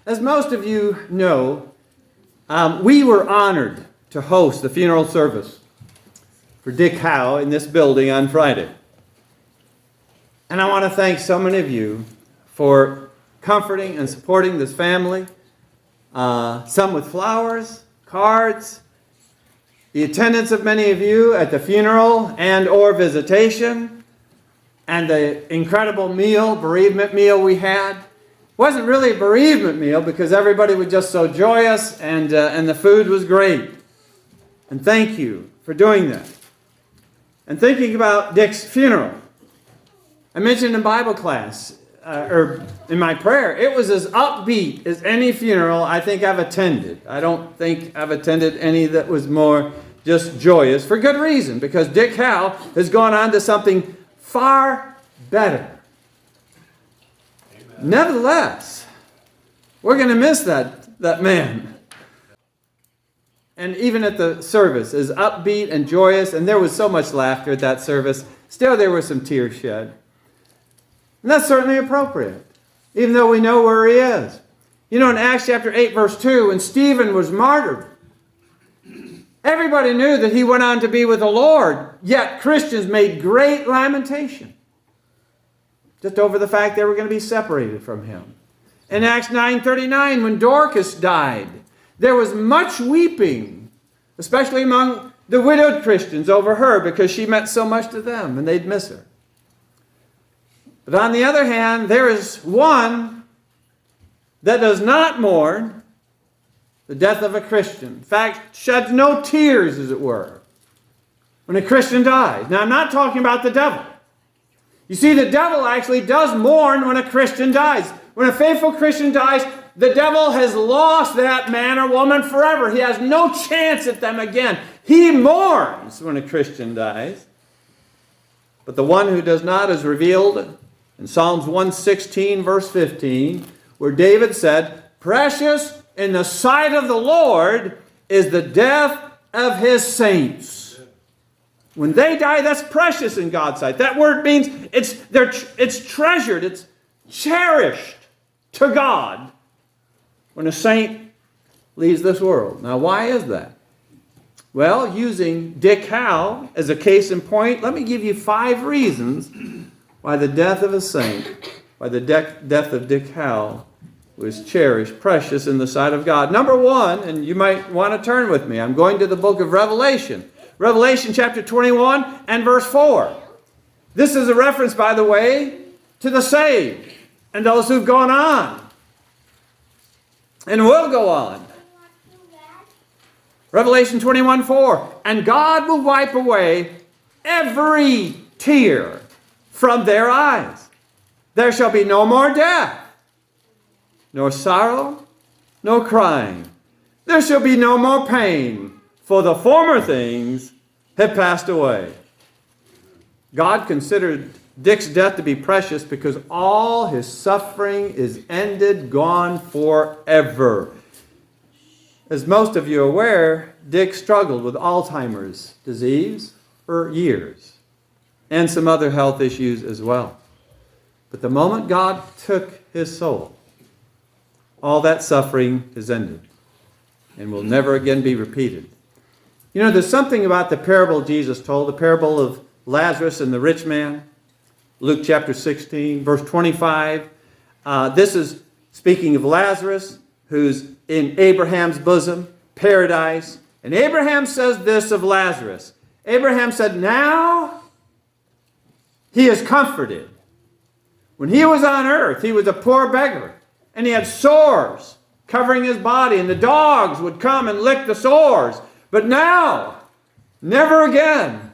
As most of you know, we were honored to host the funeral service for Dick Howe in this building on Friday. And I want to thank so many of you for comforting and supporting this family, some with flowers, cards, the attendance of many of you at the funeral and or visitation, and the incredible meal, bereavement meal we had. It wasn't really a bereavement meal because everybody was just so joyous and the food was great. And thank you for doing that. And thinking about Dick's funeral, I mentioned in Bible class, or in my prayer, it was as upbeat as any funeral I think I've attended. I don't think I've attended any that was more just joyous, for good reason, because Dick Howe has gone on to something far better. Amen. Nevertheless, we're going to miss that man. And even at the service, as upbeat and joyous, and there was so much laughter at that service, still there were some tears shed. And that's certainly appropriate, even though we know where he is. You know, in Acts chapter 8, verse 2, when Stephen was martyred, everybody knew that he went on to be with the Lord, yet Christians made great lamentation just over the fact they were going to be separated from him. In Acts 9:39, when Dorcas died, there was much weeping, especially among the widowed Christians over her, because she meant so much to them and they'd miss her. But on the other hand, there is one that does not mourn the death of a Christian. In fact, sheds no tears, as it were, when a Christian dies. Now, I'm not talking about the devil. You see, the devil actually does mourn when a Christian dies. When a faithful Christian dies, the devil has lost that man or woman forever. He has no chance at them again. He mourns when a Christian dies. But the one who does not is revealed in Psalms 116, verse 15, where David said, "Precious in the sight of the Lord is the death of his saints." When they die, that's precious in God's sight. That word means it's treasured, it's cherished to God when a saint leaves this world. Now, why is that? Well, using Dick Howe as a case in point, let me give you 5 reasons why the death of a saint, why the death of Dick Howe was cherished, precious in the sight of God. Number 1, and you might want to turn with me, I'm going to the book of Revelation. Revelation chapter 21 and verse 4. This is a reference, by the way, to the saved and those who've gone on and will go on. Revelation 21:4. And God will wipe away every tear from their eyes. There shall be no more death, nor sorrow, nor crying. There shall be no more pain, for the former things have passed away. God considered Dick's death to be precious because all his suffering is ended, gone forever. As most of you are aware, Dick struggled with Alzheimer's disease for years and some other health issues as well. But the moment God took his soul, all that suffering is ended and will never again be repeated. You know, there's something about the parable Jesus told, the parable of Lazarus and the rich man, Luke chapter 16, verse 25. This is speaking of Lazarus, who's in Abraham's bosom, paradise. And Abraham says this of Lazarus. Abraham said, now he is comforted. When he was on earth, he was a poor beggar, and he had sores covering his body, and the dogs would come and lick the sores. But now, never again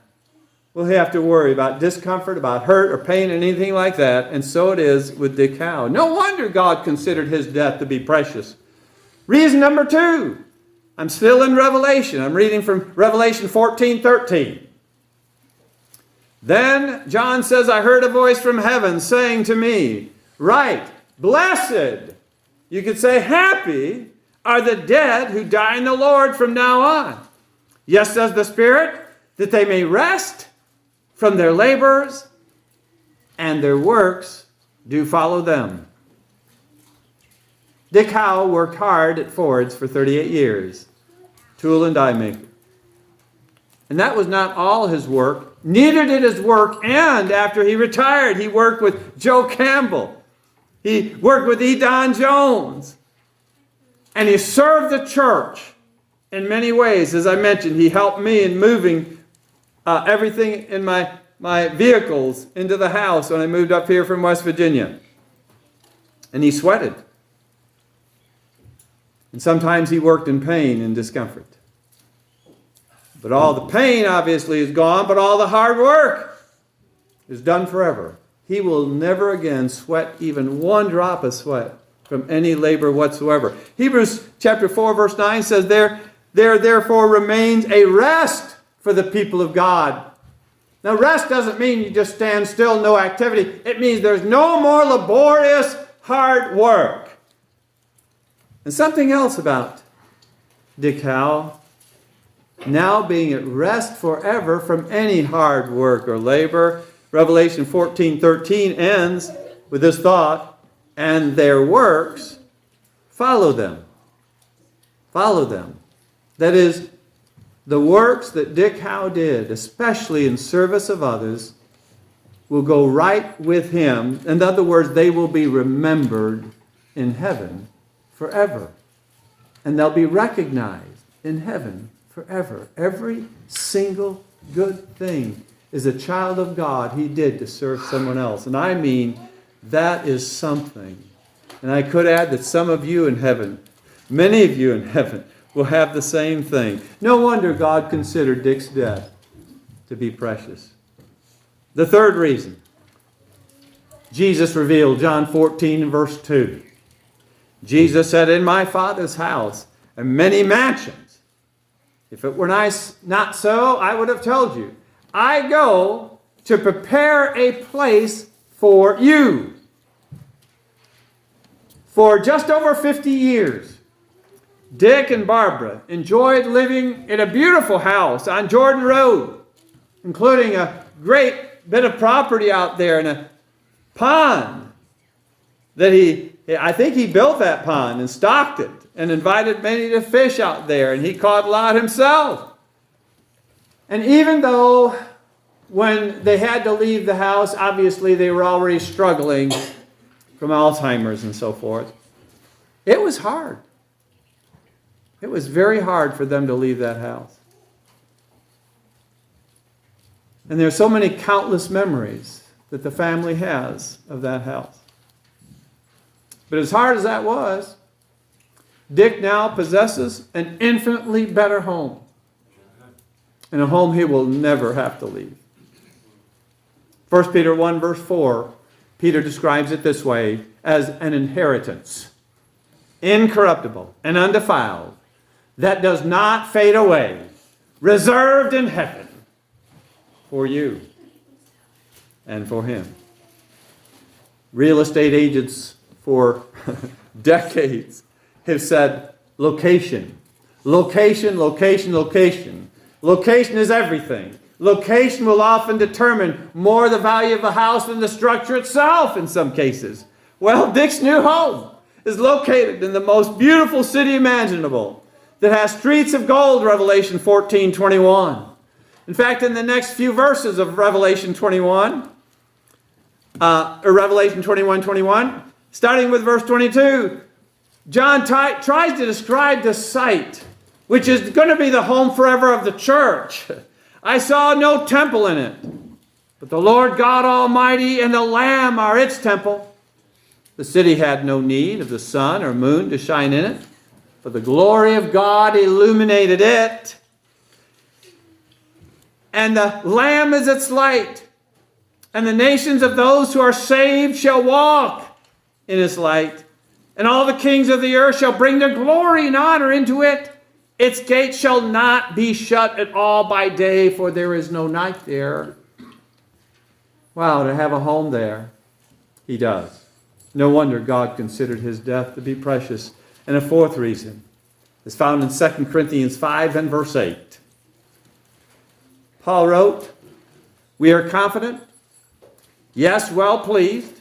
will he have to worry about discomfort, about hurt or pain, or anything like that. And so it is with Dick Howe. No wonder God considered his death to be precious. Reason number 2. I'm still in Revelation. I'm reading from Revelation 14:13. Then John says, I heard a voice from heaven saying to me, write, blessed, you could say happy, are the dead who die in the Lord from now on. Yes, says the Spirit, that they may rest from their labors, and their works do follow them. Dick Howe worked hard at Ford's for 38 years, tool and die maker. And that was not all his work. Neither did his work end after he retired. He worked with Joe Campbell. He worked with E. Don Jones. And he served the church in many ways. As I mentioned, he helped me in moving everything in my vehicles into the house when I moved up here from West Virginia. And he sweated. And sometimes he worked in pain and discomfort. But all the pain obviously is gone, but all the hard work is done forever. He will never again sweat even one drop of sweat from any labor whatsoever. Hebrews chapter 4 verse 9 says, There therefore remains a rest for the people of God. Now rest doesn't mean you just stand still, no activity. It means there's no more laborious hard work. And something else about Dick Howe, now being at rest forever from any hard work or labor. Revelation 14:13 ends with this thought, and their works follow them. Follow them. That is, the works that Dick Howe did, especially in service of others, will go right with him. In other words, they will be remembered in heaven forever. And they'll be recognized in heaven forever. Every single good thing is a child of God he did to serve someone else. And I mean, that is something. And I could add that some of you in heaven, many of you in heaven, will have the same thing. No wonder God considered Dick's death to be precious. The third reason, Jesus revealed, John 14 verse 2. Jesus said, in my Father's house are many mansions. If it were not so, I would have told you. I go to prepare a place for you. For just over 50 years, Dick and Barbara enjoyed living in a beautiful house on Jordan Road, including a great bit of property out there and a pond that I think he built that pond and stocked it and invited many to fish out there, and he caught a lot himself. And even though when they had to leave the house, obviously they were already struggling from Alzheimer's and so forth, it was hard. It was very hard for them to leave that house. And there are so many countless memories that the family has of that house. But as hard as that was, Dick now possesses an infinitely better home. And a home he will never have to leave. 1 Peter 1 verse 4, Peter describes it this way, as an inheritance, incorruptible and undefiled, that does not fade away, reserved in heaven for you and for him. Real estate agents for decades have said location, location, location, location. Location is everything. Location will often determine more the value of a house than the structure itself in some cases. Well, Dick's new home is located in the most beautiful city imaginable that has streets of gold, Revelation 14:21. In fact, in the next few verses of Revelation 21, or Revelation 21:21, starting with verse 22, John tries to describe the site, which is going to be the home forever of the church. I saw no temple in it, but the Lord God Almighty and the Lamb are its temple. The city had no need of the sun or moon to shine in it, for the glory of God illuminated it. And the Lamb is its light, and the nations of those who are saved shall walk in its light. And all the kings of the earth shall bring their glory and honor into it. Its gates shall not be shut at all by day, for there is no night there. Wow, to have a home there, he does. No wonder God considered his death to be precious. And a fourth reason is found in 2 Corinthians 5 and verse 8. Paul wrote, we are confident, yes, well pleased,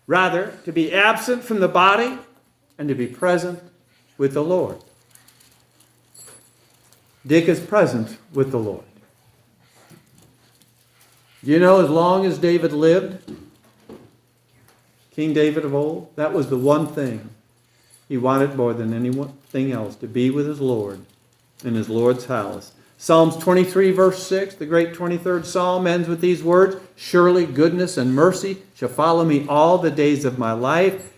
rather to be absent from the body and to be present with the Lord. Dick is present with the Lord. You know, as long as David lived, King David of old, that was the one thing he wanted more than anything else, to be with his Lord in his Lord's house. Psalms 23 verse 6, the great 23rd Psalm, ends with these words, "Surely goodness and mercy shall follow me all the days of my life,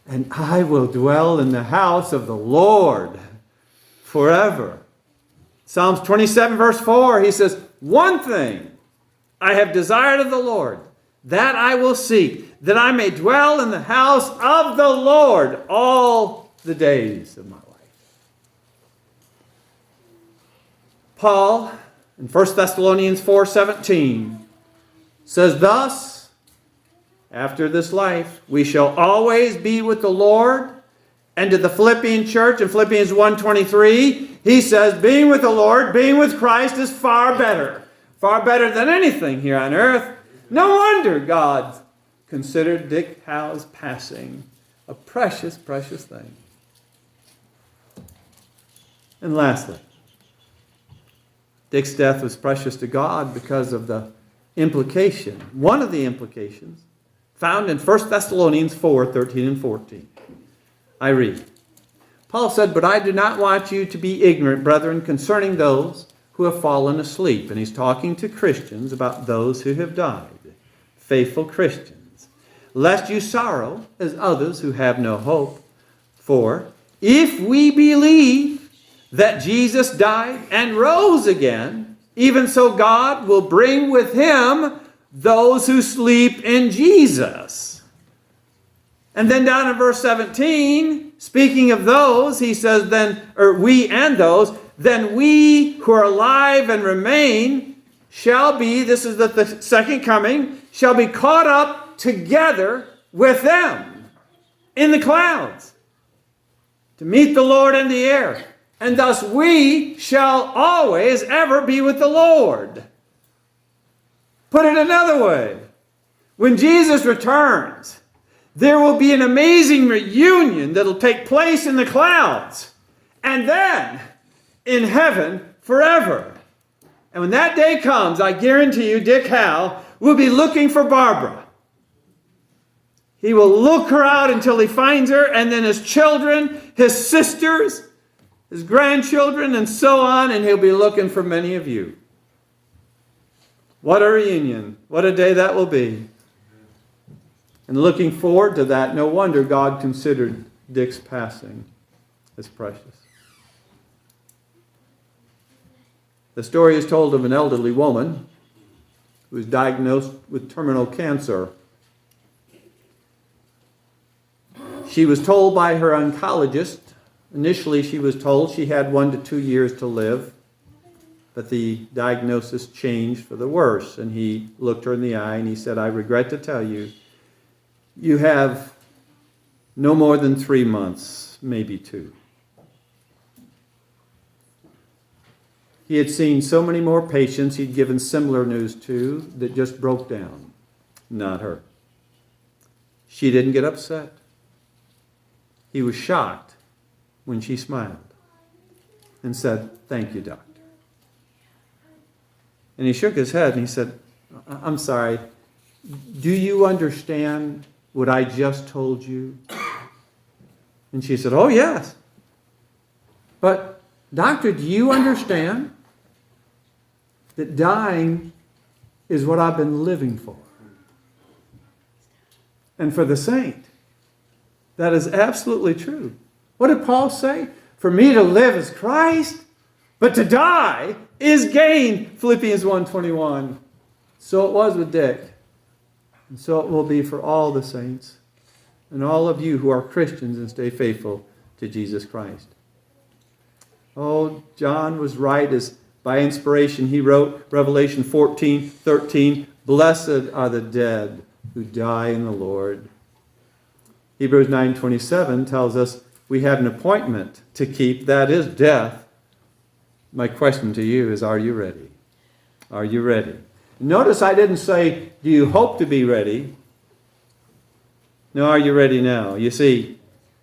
and I will dwell in the house of the Lord forever." Psalms 27 verse 4, he says, "One thing I have desired of the Lord, that I will seek, that I may dwell in the house of the Lord all the days of my life." Paul, in 1 Thessalonians 4:17, says, "Thus, after this life, we shall always be with the Lord." And to the Philippian church in Philippians 1:23, he says, being with the Lord, being with Christ is far better than anything here on earth. No wonder God considered Dick Howe's passing a precious, precious thing. And lastly, Dick's death was precious to God because of the implication, one of the implications, found in 1 Thessalonians 4:13 and 14. I read, Paul said, "But I do not want you to be ignorant, brethren, concerning those who have fallen asleep." And he's talking to Christians about those who have died, faithful Christians. "Lest you sorrow as others who have no hope. For if we believe that Jesus died and rose again, even so God will bring with him those who sleep in Jesus." And then down in verse 17, speaking of those, he says, then we who are alive and remain shall be, this is the second coming, shall be caught up together with them in the clouds to meet the Lord in the air. And thus we shall always ever be with the Lord. Put it another way, when Jesus returns, there will be an amazing reunion that will take place in the clouds. And then in heaven forever. And when that day comes, I guarantee you, Dick Howe will be looking for Barbara. He will look her out until he finds her, and then his children, his sisters, his grandchildren, and so on, and he'll be looking for many of you. What a reunion. What a day that will be. And looking forward to that, no wonder God considered Dick's passing as precious. The story is told of an elderly woman who was diagnosed with terminal cancer. She was told by her oncologist, initially she was told she had 1 to 2 years to live, but the diagnosis changed for the worse. And he looked her in the eye and he said, "I regret to tell you, you have no more than 3 months, maybe 2. He had seen so many more patients he'd given similar news to that just broke down. Not her. She didn't get upset. He was shocked when she smiled and said, "Thank you, doctor." And he shook his head and he said, "I'm sorry, do you understand what I just told you?" And she said, "Oh, yes. But, doctor, do you understand that dying is what I've been living for? And for the saint, that is absolutely true. What did Paul say? For me to live is Christ, but to die is gain." Philippians 1:21. So it was with Dick. And so it will be for all the saints and all of you who are Christians and stay faithful to Jesus Christ. Oh, John was right as by inspiration he wrote Revelation 14:13, "Blessed are the dead who die in the Lord." Hebrews 9:27 tells us we have an appointment to keep, that is death. My question to you is, are you ready? Are you ready? Notice I didn't say, do you hope to be ready? No, are you ready now? You see,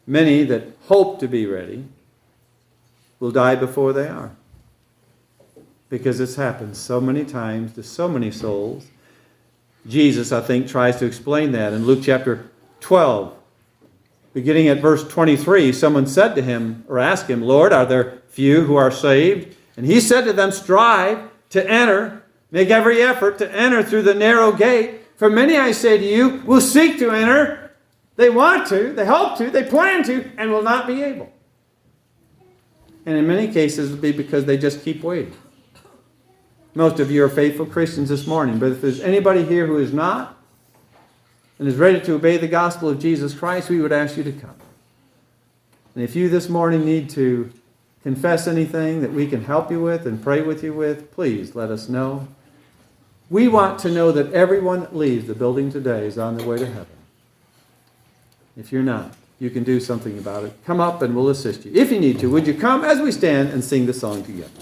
Many that hope to be ready will die before they are. Because it's happened so many times to so many souls. Jesus, I think, tries to explain that in Luke chapter 12. Beginning at verse 23, someone said to him, or asked him, Lord, are there few who are saved? And he said to them, strive to enter, make every effort to enter through the narrow gate. For many, I say to you, will seek to enter. They want to, they hope to, they plan to, and will not be able. And in many cases, it'll be because they just keep waiting. Most of you are faithful Christians this morning, but if there's anybody here who is not and is ready to obey the gospel of Jesus Christ, we would ask you to come. And if you this morning need to confess anything that we can help you with and pray with you with, please let us know. We want to know that everyone that leaves the building today is on their way to heaven. If you're not, you can do something about it. Come up and we'll assist you. If you need to, would you come as we stand and sing the song together?